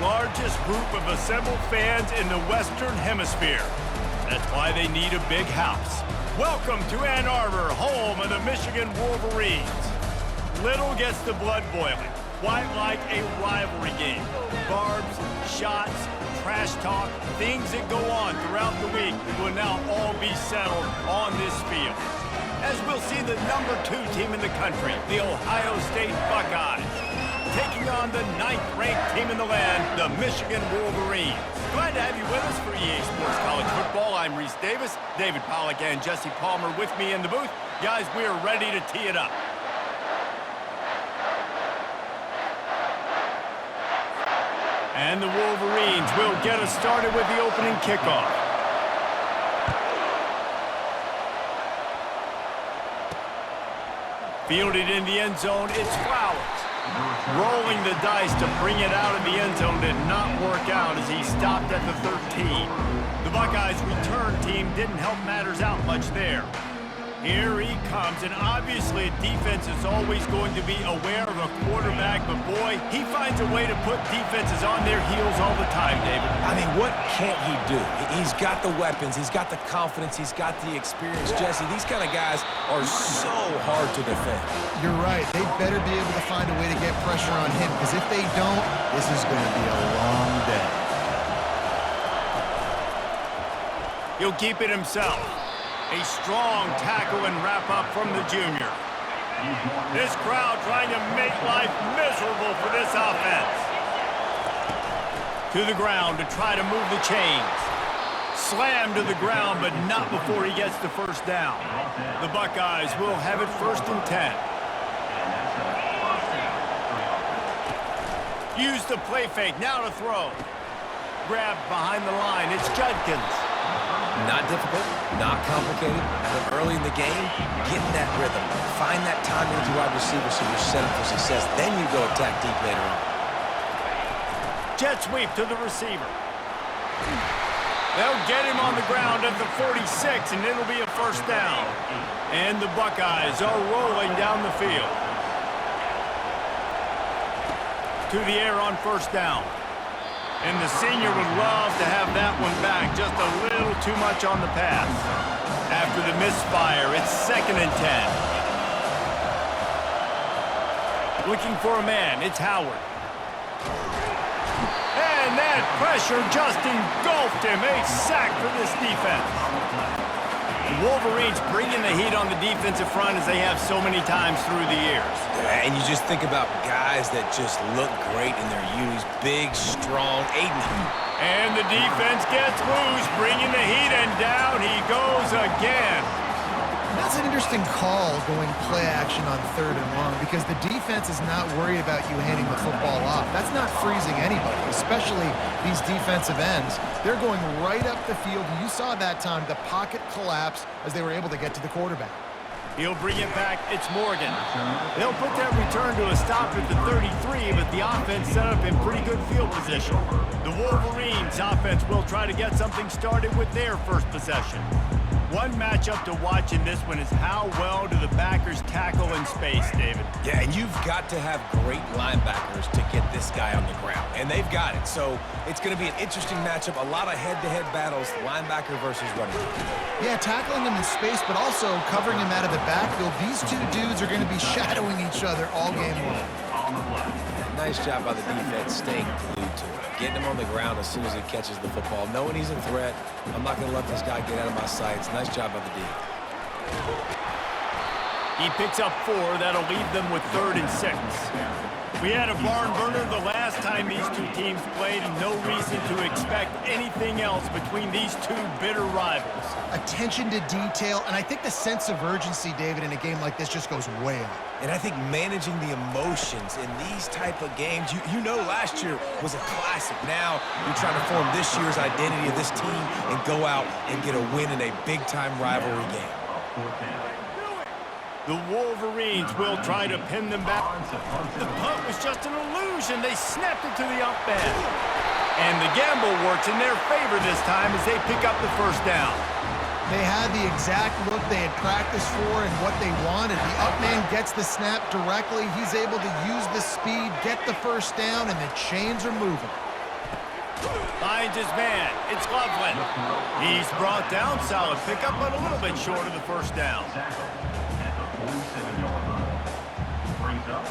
largest group of assembled fans in the Western Hemisphere. That's why they need a big house. Welcome to Ann Arbor, home of the Michigan Wolverines. Little gets the blood boiling, quite like a rivalry game. Barbs, shots, trash talk, things that go on throughout the week will now all be settled on this field. As we'll see the #2 team in the country, the Ohio State Buckeyes, taking on the 9th-ranked team in the land, the Michigan Wolverines. Glad to have you with us for EA Sports College Football. I'm Reese Davis, David Pollack and Jesse Palmer with me in the booth. Guys, we are ready to tee it up. And the Wolverines will get us started with the opening kickoff. Fielded in the end zone, it's Flowers. Rolling the dice to bring it out of the end zone did not work out as he stopped at the 13. The Buckeyes' return team didn't help matters out much there. Here he comes, and obviously defense is always going to be aware of a quarterback, but boy, he finds a way to put defenses on their heels all the time, David. I mean, what can't he do? He's got the weapons, he's got the confidence, he's got the experience. Jesse, these kind of guys are so hard to defend. You're right. They better be able to find a way to get pressure on him, because if they don't, this is going to be a long day. He'll keep it himself. A strong tackle and wrap-up from the junior. This crowd trying to make life miserable for this offense. To the ground to try to move the chains. Slammed to the ground, but not before he gets the first down. The Buckeyes will have it 1st and 10. Use the play fake, now to throw. Grabbed behind the line, it's Judkins. Not difficult, not complicated, but early in the game, get in that rhythm. Find that timing with your wide receiver so you're set up for success. Then you go attack deep later on. Jet sweep to the receiver. They'll get him on the ground at the 46, and it'll be a 1st down. And the Buckeyes are rolling down the field. To the air on 1st down. And the senior would love to have that one back. Just a little too much on the pass. After the misfire, it's 2nd and 10. Looking for a man, it's Howard. And that pressure just engulfed him. A sack for this defense. The Wolverines bringing the heat on the defensive front as they have so many times through the years. And you just think about guys that just look great in their unis. Big, strong, Aiden. And the defense gets loose, bringing the heat, and down he goes again. That's an interesting call, going play action on 3rd and long, because the defense is not worried about you handing the football off. That's not freezing anybody, especially these defensive ends. They're going right up the field. You saw that time the pocket collapse as they were able to get to the quarterback. He'll bring it back. It's Morgan. They'll put that return to a stop at the 33, but the offense set up in pretty good field position. The Wolverines offense will try to get something started with their first possession. One matchup to watch in this one is how well do the backers tackle in space, David? Yeah, and you've got to have great linebackers to get this guy on the ground, and they've got it. So it's going to be an interesting matchup, a lot of head-to-head battles, linebacker versus running back. Yeah, tackling him in space, but also covering him out of the backfield. These two dudes are going to be shadowing each other all game long. Nice job by the defense staying glued to him. Getting him on the ground as soon as he catches the football. Knowing he's a threat, I'm not going to let this guy get out of my sights. Nice job by the D. He picks up 4. That'll leave them with 3rd and 6. We had a barn burner the last time these two teams played, and no reason to expect anything else between these two bitter rivals. Attention to detail, and I think the sense of urgency, David, in a game like this just goes way up. And I think managing the emotions in these type of games, you know last year was a classic. Now you're trying to form this year's identity of this team and go out and get a win in a big-time rivalry game. The Wolverines will try to pin them back. The punt was just an illusion. They snapped it to the up end. And the gamble works in their favor this time as they pick up the 1st down. They had the exact look they had practiced for and what they wanted. The up man gets the snap directly. He's able to use the speed, get the 1st down, and the chains are moving. Finds his man. It's Loveland. He's brought down. Solid pickup, but a little bit short of the first down. Brings up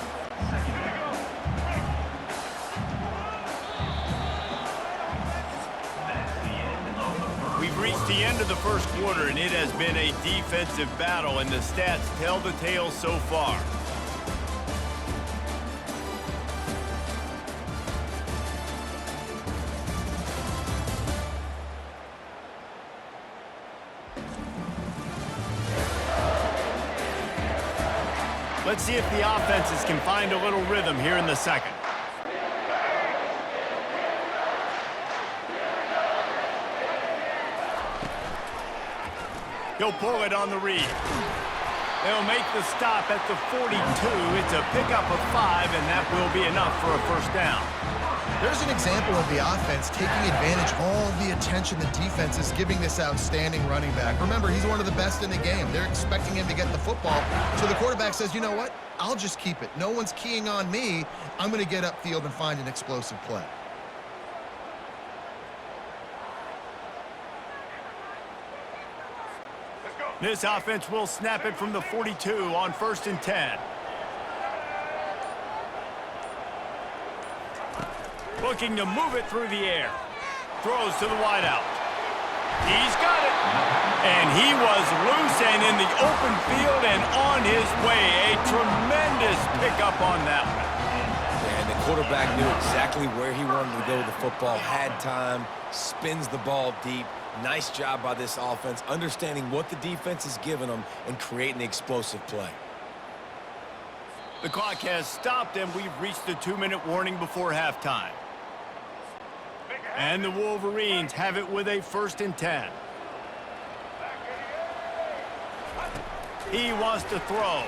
second down. We've reached the end of the first quarter, and it has been a defensive battle, and the stats tell the tale so far. Let's see if the offenses can find a little rhythm here in the second. He'll pull it on the read. They'll make the stop at the 42. It's a pickup of 5, and that will be enough for a first down. There's an example of the offense taking advantage of all the attention the defense is giving this outstanding running back. Remember, he's one of the best in the game. They're expecting him to get the football. So the quarterback says, you know what? I'll just keep it. No one's keying on me. I'm going to get upfield and find an explosive play. This offense will snap it from the 42 on 1st and 10. Looking to move it through the air. Throws to the wideout. He's got it. And he was loose and in the open field and on his way. A tremendous pickup on that one. And the quarterback knew exactly where he wanted to go with the football, had time, spins the ball deep. Nice job by this offense, understanding what the defense is giving them and creating the explosive play. The clock has stopped, and we've reached the 2-minute warning before halftime. And the Wolverines have it with a 1st and 10. He wants to throw.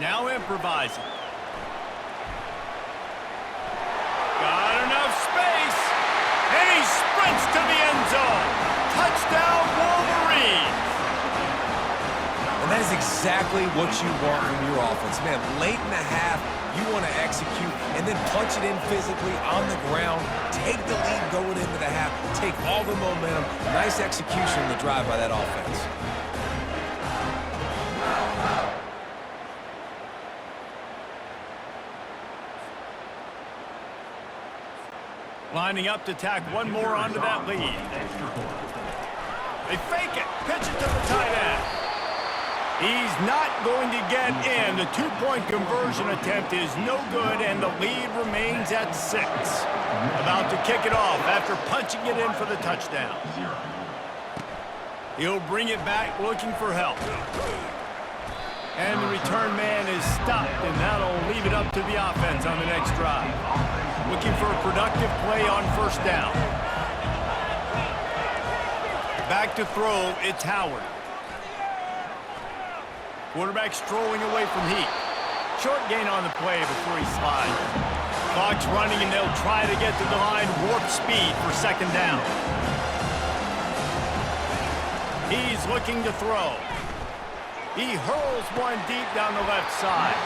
Now improvising. Got enough space. And he sprints to the end zone. Touchdown, Wolverines. And that is exactly what you want from your offense. Man, late in the half, you want to execute and then punch it in physically on the ground. Take the lead going into the half. Take all the momentum. Nice execution in the drive by that offense. Lining up to tack one more onto that lead. They fake it. Pitch it to the tight end. He's not going to get in. The 2-point conversion attempt is no good, and the lead remains at 6. About to kick it off after punching it in for the touchdown. He'll bring it back looking for help. And the return man is stopped, and that'll leave it up to the offense on the next drive. Looking for a productive play on 1st down. Back to throw, it's Howard. Quarterback strolling away from Heat. Short gain on the play before he slides. Clock's running, and they'll try to get to the line warp speed for 2nd down. He's looking to throw. He hurls one deep down the left side.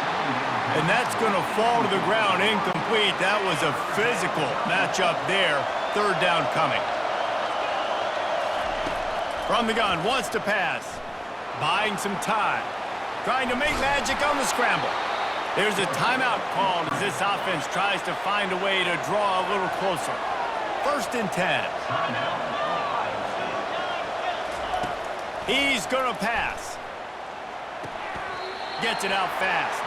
And that's going to fall to the ground incomplete. That was a physical matchup there. 3rd down coming. From the gun, wants to pass. Buying some time. Trying to make magic on the scramble. There's a timeout called as this offense tries to find a way to draw a little closer. 1st and 10. He's going to pass. Gets it out fast.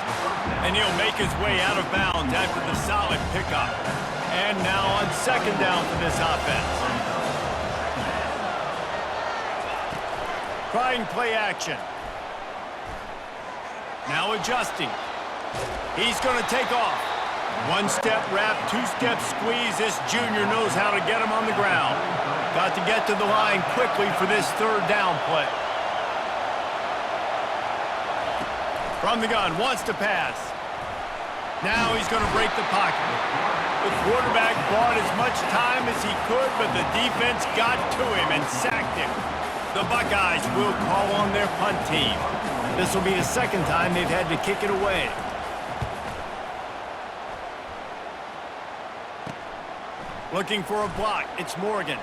And he'll make his way out of bounds after the solid pickup. And now on 2nd down for this offense. Trying play action. Now adjusting. He's going to take off. 1-step wrap, 2-step squeeze. This junior knows how to get him on the ground. Got to get to the line quickly for this 3rd down play. From the gun, wants to pass. Now he's going to break the pocket. The quarterback bought as much time as he could, but the defense got to him and sacked him. The Buckeyes will call on their punt team. This will be the 2nd time they've had to kick it away. Looking for a block. It's Morgan.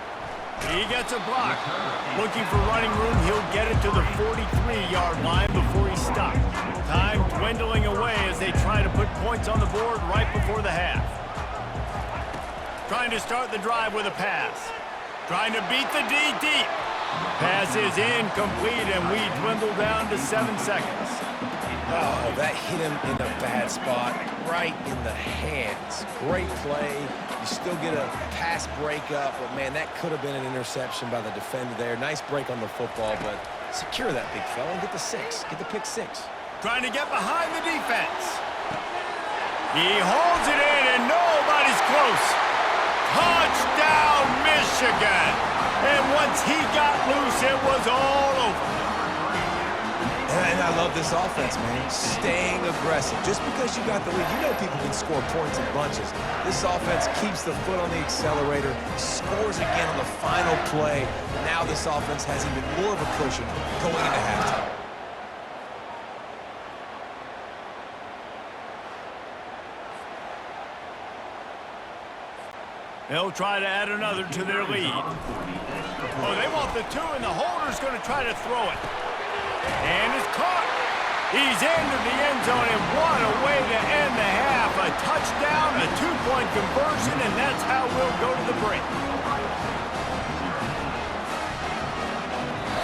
He gets a block. Looking for running room. He'll get it to the 43-yard line before he's stopped. Time dwindling away as they try to put points on the board right before the half. Trying to start the drive with a pass. Trying to beat the D deep. Pass is incomplete, and we dwindle down to 7 seconds. Oh, that hit him in a bad spot, right in the hands. Great play. You still get a pass breakup, but, man, that could have been an interception by the defender there. Nice break on the football, but secure that big fella and get the 6. Get the pick 6. Trying to get behind the defense. He holds it in, and nobody's close. Touchdown, Michigan! And once he got loose, it was all over. And I love this offense, man. Staying aggressive. Just because you got the lead, you know people can score points in bunches. This offense keeps the foot on the accelerator, scores again on the final play. Now this offense has even more of a cushion going into halftime. They'll try to add another to their lead. Oh, they want the 2, and the holder's going to try to throw it. And it's caught. He's into the end zone, and what a way to end the half. A touchdown, a 2-point conversion, and that's how we'll go to the break.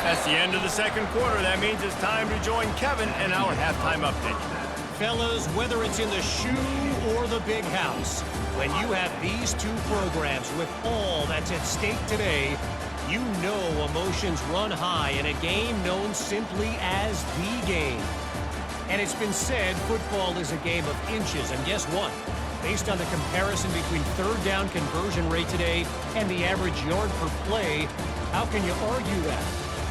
That's the end of the second quarter. That means it's time to join Kevin in our halftime update. Fellas, whether it's in the shoe or the big house, when you have these two programs with all that's at stake today, you know emotions run high in a game known simply as the game. And it's been said football is a game of inches, and guess what? Based on the comparison between third down conversion rate today and the average yard per play, how can you argue that?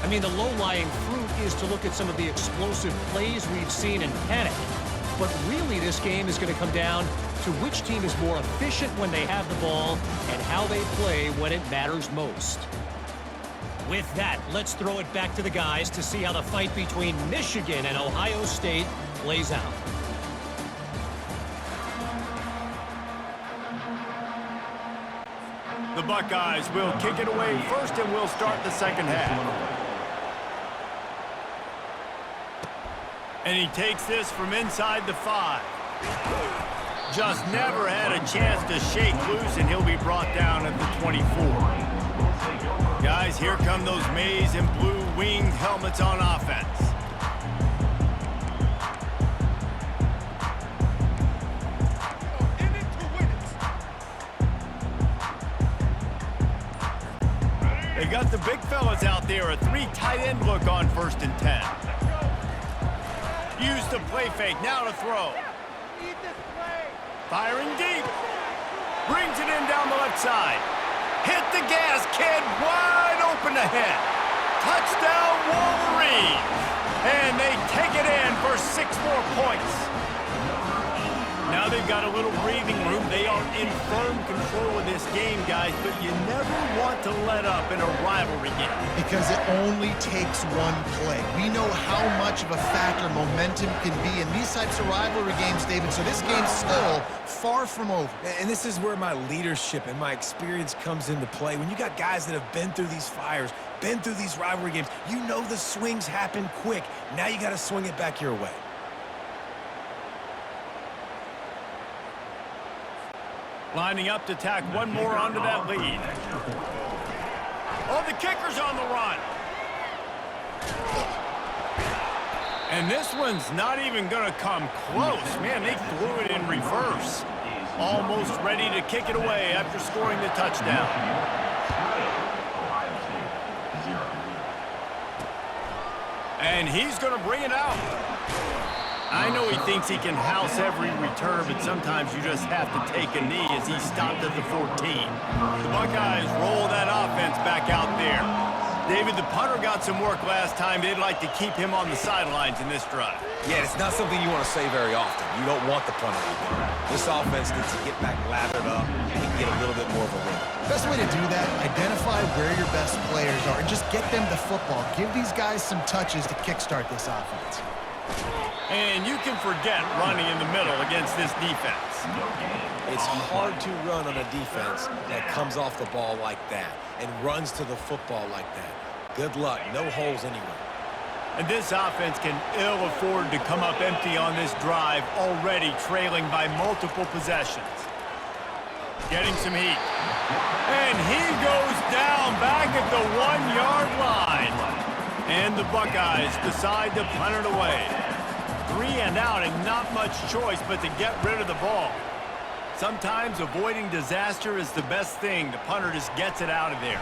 I mean, the low-lying fruit is to look at some of the explosive plays we've seen in panic. But really, this game is going to come down to which team is more efficient when they have the ball and how they play when it matters most. With that, let's throw it back to the guys to see how the fight between Michigan and Ohio State plays out. The Buckeyes will kick it away first, and we'll start the second half. And he takes this from inside the 5. Just never had a chance to shake loose, and he'll be brought down at the 24. Guys, here come those maize and blue winged helmets on offense. They got the big fellas out there, a 3 tight end look on 1st and 10. Use the play fake, now to throw. Firing deep. Brings it in down the left side. Hit the gas, kid, wide open ahead. Touchdown, Wolverines. And they take it in for 6 more points. Now they've got a little breathing room. They are in firm control of this game, guys, but you never want to let up in a rivalry game. Because it only takes one play. We know how much of a factor momentum can be in these types of rivalry games, David, so this game's still far from over. And this is where my leadership and my experience comes into play. When you got guys that have been through these fires, been through these rivalry games, you know the swings happen quick. Now you got to swing it back your way. Lining up to tack one more onto that lead. Oh, the kicker's on the run. And this one's not even going to come close. Man, they threw it in reverse. Almost ready to kick it away after scoring the touchdown. And he's going to bring it out. I know he thinks he can house every return, but sometimes you just have to take a knee as he stopped at the 14. The Buckeyes roll that offense back out there. David, the punter got some work last time. They'd like to keep him on the sidelines in this drive. Yeah, it's not something you want to say very often. You don't want the punter out there. This offense needs to get back lathered up and get a little bit more of a rhythm. Best way to do that, identify where your best players are and just get them the football. Give these guys some touches to kickstart this offense. And you can forget running in the middle against this defense. It's hard to run on a defense that comes off the ball like that and runs to the football like that. Good luck. No holes anywhere. And this offense can ill afford to come up empty on this drive, already trailing by multiple possessions. Getting some heat. And he goes down back at the 1-yard line. And the Buckeyes decide to punt it away. 3 and out and not much choice but to get rid of the ball. Sometimes avoiding disaster is the best thing. The punter just gets it out of there.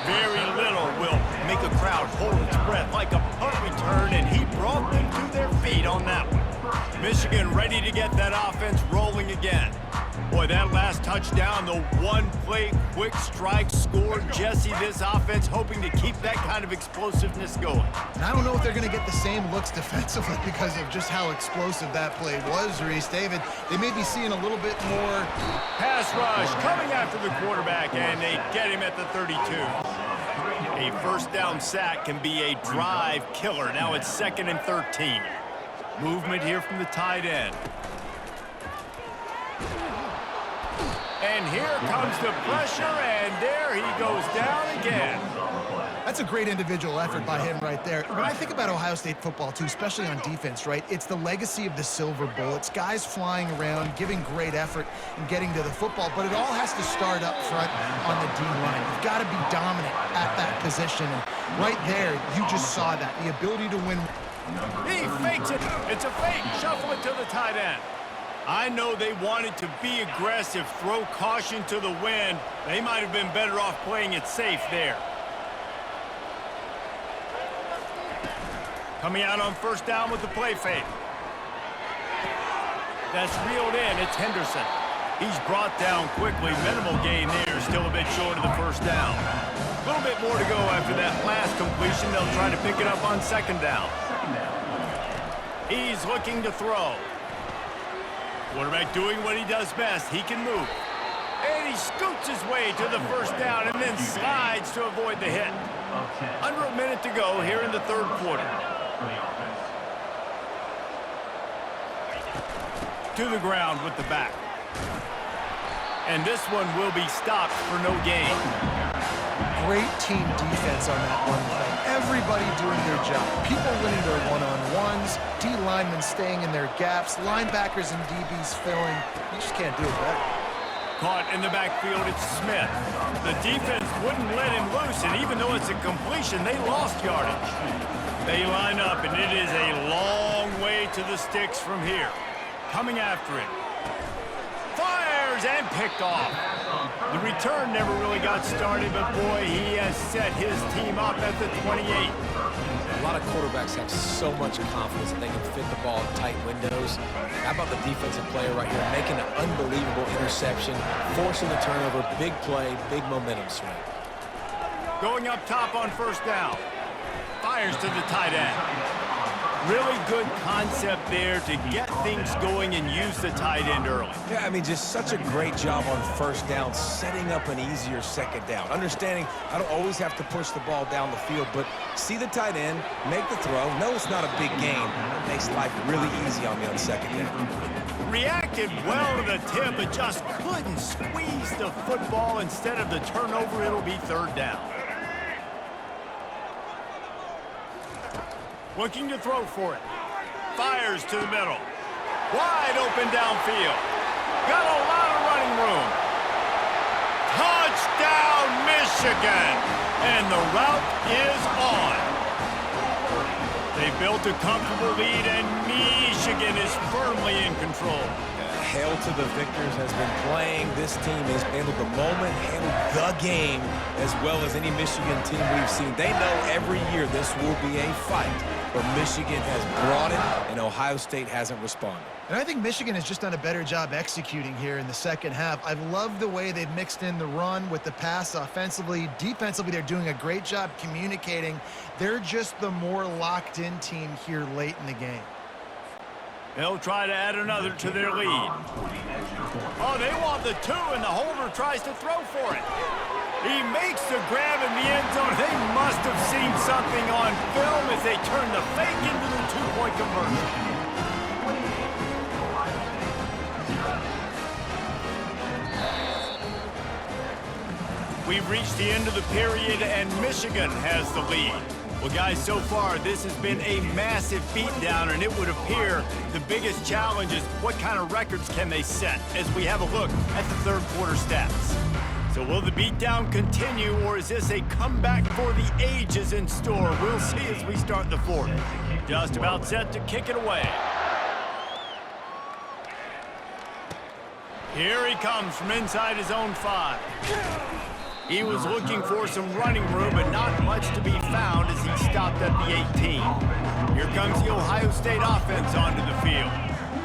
Very little will make a crowd hold its breath like a punt return, and he brought them to their feet on that one. Michigan ready to get that offense rolling again. Boy, that last touchdown, the one-play quick strike score. Jesse, this offense hoping to keep that kind of explosiveness going. And I don't know if they're going to get the same looks defensively because of just how explosive that play was, Reese. David, they may be seeing a little bit more. Pass rush coming after the quarterback, and they get him at the 32. A first down sack can be a drive killer. Now it's 2nd and 13. Movement here from the tight end. And here comes the pressure, and there he goes down again. That's a great individual effort by him right there. When I think about Ohio State football, too, especially on defense, right, it's the legacy of the Silver Bowl. It's guys flying around, giving great effort and getting to the football, but it all has to start up front on the D-line. You've got to be dominant at that position, and right there, you just saw that, the ability to win. He fakes it. It's a fake. Shuffle it to the tight end. I know they wanted to be aggressive, throw caution to the wind. They might have been better off playing it safe there. Coming out on first down with the play fake. That's reeled in. It's Henderson. He's brought down quickly. Minimal gain there. Still a bit short of the first down. A little bit more to go after that last completion. They'll try to pick it up on 2nd down. He's looking to throw. Quarterback doing what he does best. He can move. And he scoots his way to the first down and then slides to avoid the hit. Under a minute to go here in the 3rd quarter. To the ground with the back. And this one will be stopped for no gain. Great team defense on that one play. Everybody doing their job. People winning their one-on-ones, D-linemen staying in their gaps, linebackers and DBs filling. You just can't do it better. Caught in the backfield, it's Smith. The defense wouldn't let him loose, and even though it's a completion, they lost yardage. They line up, and it is a long way to the sticks from here. Coming after it. Fires and picked off. The return never really got started, but boy, he has set his team up at the 28. A lot of quarterbacks have so much confidence that they can fit the ball in tight windows. How about the defensive player right here making an unbelievable interception, forcing the turnover, big play, big momentum swing. Going up top on first down. Fires to the tight end. Really good concept there to get things going and use the tight end early. Yeah, I mean, just such a great job on first down, setting up an easier 2nd down. Understanding I don't always have to push the ball down the field, but see the tight end, make the throw. No, it's not a big gain. It makes life really easy on me on 2nd down. Reacted well to the tip, but just couldn't squeeze the football. Instead of the turnover, it'll be 3rd down. Looking to throw for it. Fires to the middle. Wide open downfield. Got a lot of running room. Touchdown, Michigan! And the route is on. They built a comfortable lead, and Michigan is firmly in control. Hail to the victors has been playing. This team has handled the moment, handled the game, as well as any Michigan team we've seen. They know every year this will be a fight, but Michigan has brought it, and Ohio State hasn't responded. And I think Michigan has just done a better job executing here in the 2nd half. I've loved the way they've mixed in the run with the pass offensively. Defensively, they're doing a great job communicating. They're just the more locked-in team here late in the game. They'll try to add another to their lead. Oh, they want the 2, and the holder tries to throw for it. He makes the grab in the end zone. They must have seen something on film as they turn the fake into the 2-point conversion. We've reached the end of the period, and Michigan has the lead. Well, guys, so far, this has been a massive beatdown, and it would appear the biggest challenge is what kind of records can they set as we have a look at the third quarter stats. So will the beatdown continue, or is this a comeback for the ages in store? We'll see as we start the fourth. Just about set to kick it away. Here he comes from inside his own 5. He was looking for some running room, but not much to be found as he stopped at the 18. Here comes the Ohio State offense onto the field.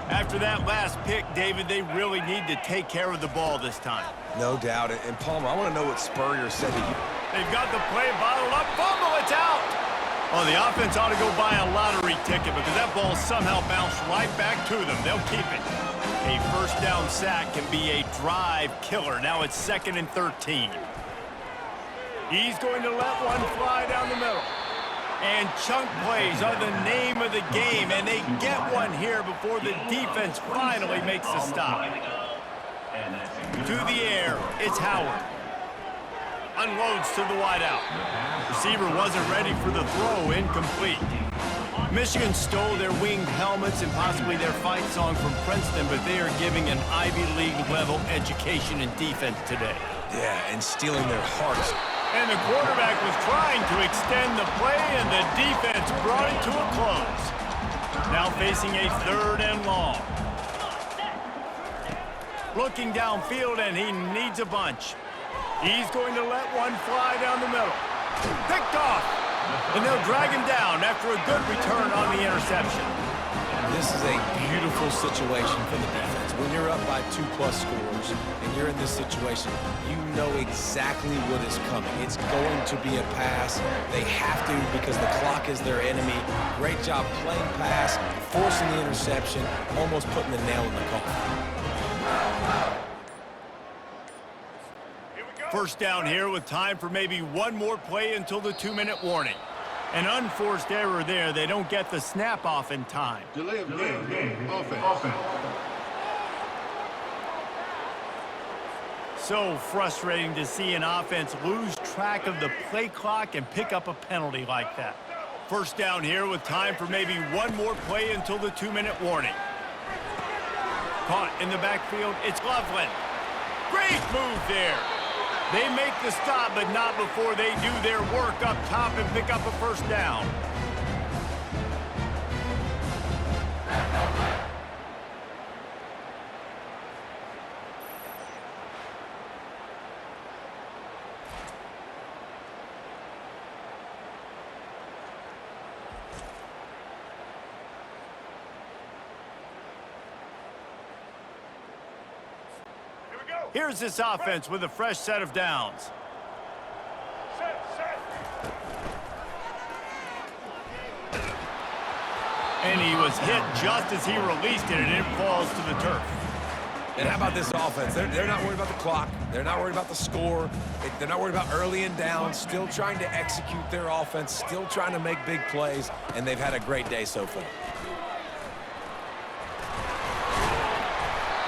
After that last pick, David, they really need to take care of the ball this time. No doubt. And Palmer, I want to know what Spurrier said to you. They've got the play bottled up. Fumble, it's out! Oh, the offense ought to go buy a lottery ticket because that ball somehow bounced right back to them. They'll keep it. A first down sack can be a drive killer. Now it's 2nd and 13. He's going to let one fly down the middle. And chunk plays are the name of the game, and they get one here before the defense finally makes the stop. To the air, it's Howard. Unloads to the wideout. Receiver wasn't ready for the throw, incomplete. Michigan stole their winged helmets and possibly their fight song from Princeton, but they are giving an Ivy League level education in defense today. Yeah, and stealing their hearts. And the quarterback was trying to extend the play, and the defense brought it to a close. Now facing a 3rd and long. Looking downfield, and he needs a bunch. He's going to let one fly down the middle. Picked off, and they'll drag him down after a good return on the interception. This is a beautiful situation for the defense. When you're up by 2+ scores and you're in this situation, you know exactly what is coming. It's going to be a pass. They have to because the clock is their enemy. Great job playing pass, forcing the interception, almost putting the nail in the coffin. First down here with time for maybe one more play until the 2-minute warning. An unforced error there. They don't get the snap off in time. Delay of game. Offense. So frustrating to see an offense lose track of the play clock and pick up a penalty like that. First down here with time for maybe one more play until the 2-minute warning. Caught in the backfield, it's Loveland. Great move there. They make the stop, but not before they do their work up top and pick up a first down. Here's this offense with a fresh set of downs. And he was hit just as he released it, and it falls to the turf. And how about this offense? They're not worried about the clock. They're not worried about the score. They're not worried about early and down. Still trying to execute their offense. Still trying to make big plays. And they've had a great day so far.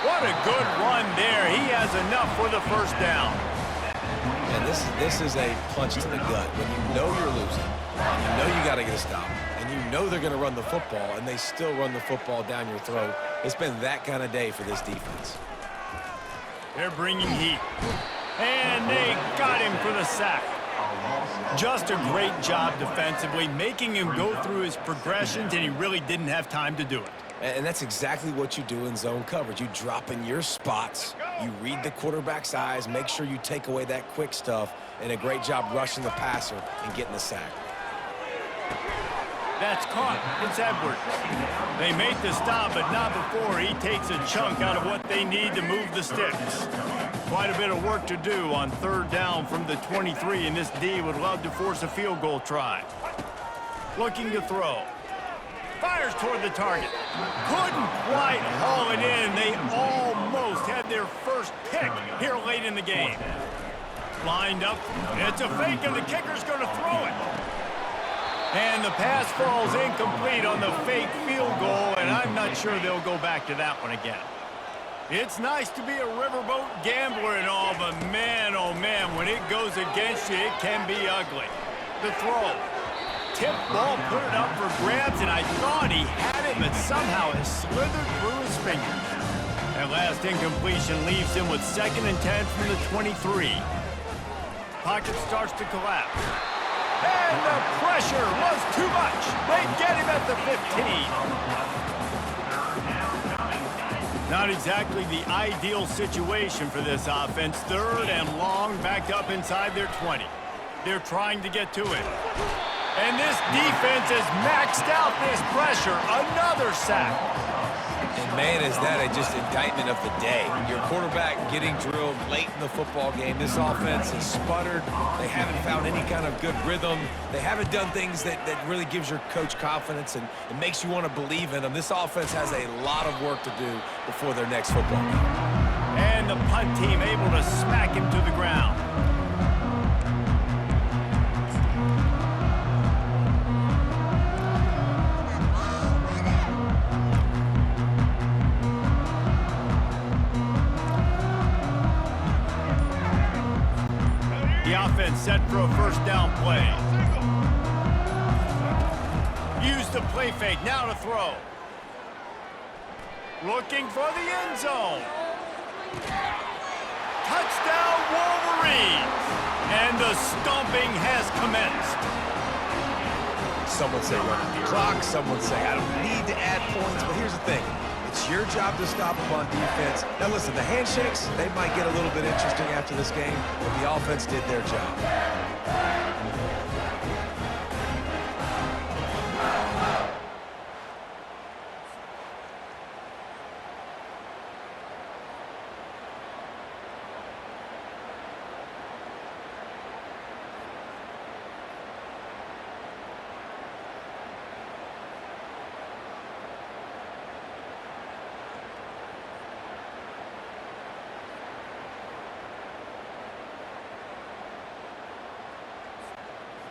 What a good run there. He has enough for the first down. And this is a punch to the gut. When you know you're losing, and you know you got to get a stop, and you know they're going to run the football, and they still run the football down your throat. It's been that kind of day for this defense. They're bringing heat. And they got him for the sack. Just a great job defensively, making him go through his progressions, and he really didn't have time to do it. And that's exactly what you do in zone coverage. You drop in your spots, you read the quarterback's eyes, make sure you take away that quick stuff, and a great job rushing the passer and getting the sack. That's caught. It's Edwards. They make the stop, but not before he takes a chunk out of what they need to move the sticks. Quite a bit of work to do on third down from the 23, and this D would love to force a field goal try. Looking to throw. Fires toward the target. Couldn't quite haul it in. They almost had their first pick here late in the game. Lined up. It's a fake, and the kicker's going to throw it. And the pass falls incomplete on the fake field goal, and I'm not sure they'll go back to that one again. It's nice to be a riverboat gambler and all, but man, oh man, when it goes against you, it can be ugly. The throw. Tip ball, put it up for grabs, and I thought he had it, but somehow it slithered through his fingers. That last incompletion leaves him with 2nd and 10 from the 23. Pocket starts to collapse. And the pressure was too much. They get him at the 15. Not exactly the ideal situation for this offense. 3rd and long, backed up inside their 20. They're trying to get to it. And this defense has maxed out this pressure. Another sack. And man, is that just indictment of the day. Your quarterback getting drilled late in the football game. This offense has sputtered. They haven't found any kind of good rhythm. They haven't done things that really gives your coach confidence and it makes you want to believe in them. This offense has a lot of work to do before their next football game. And the punt team able to smack him to the ground. The offense set for a first down play. Use the play fake, now to throw. Looking for the end zone. Touchdown Wolverines! And the stomping has commenced. Some would say run the clock. Some would say I don't need to add points. But here's the thing. It's your job to stop them on defense. Now, listen, the handshakes, they might get a little bit interesting after this game, but the offense did their job.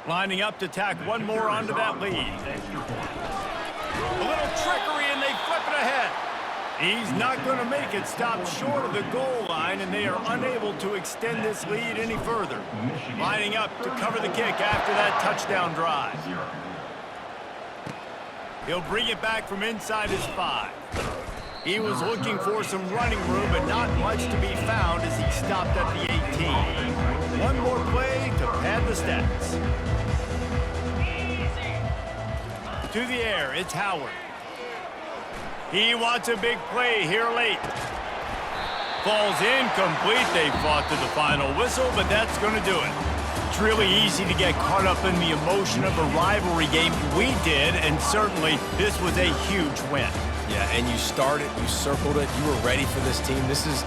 Lining up to tack one more onto that lead. A little trickery, and they flip it ahead. He's not going to make it. Stop short of the goal line, and they are unable to extend this lead any further. Lining up to cover the kick after that touchdown drive. He'll bring it back from inside his 5. He was looking for some running room, but not much to be found as he stopped at the 18. One more play to pad the stats. To the air, it's Howard. He wants a big play here late. Falls incomplete. They fought to the final whistle, but that's going to do it. It's really easy to get caught up in the emotion of a rivalry game. We did, and certainly this was a huge win. Yeah, and you started, you circled it, you were ready for this team. This is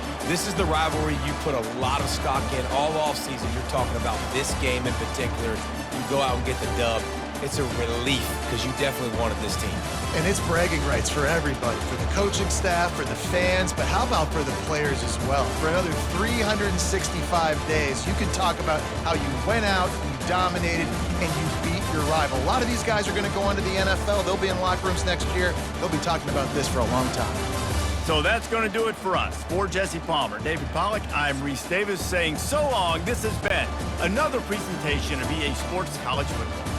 the rivalry you put a lot of stock in all offseason. You're talking about this game in particular. You go out and get the dub. It's a relief because you definitely wanted this team. And it's bragging rights for everybody, for the coaching staff, for the fans, but how about for the players as well? For another 365 days, you can talk about how you went out, you dominated, and you beat your rival. A lot of these guys are going to go on to the NFL. They'll be in locker rooms next year. They'll be talking about this for a long time. So that's going to do it for us. For Jesse Palmer, David Pollack, I'm Reese Davis saying so long. This has been another presentation of EA Sports College Football.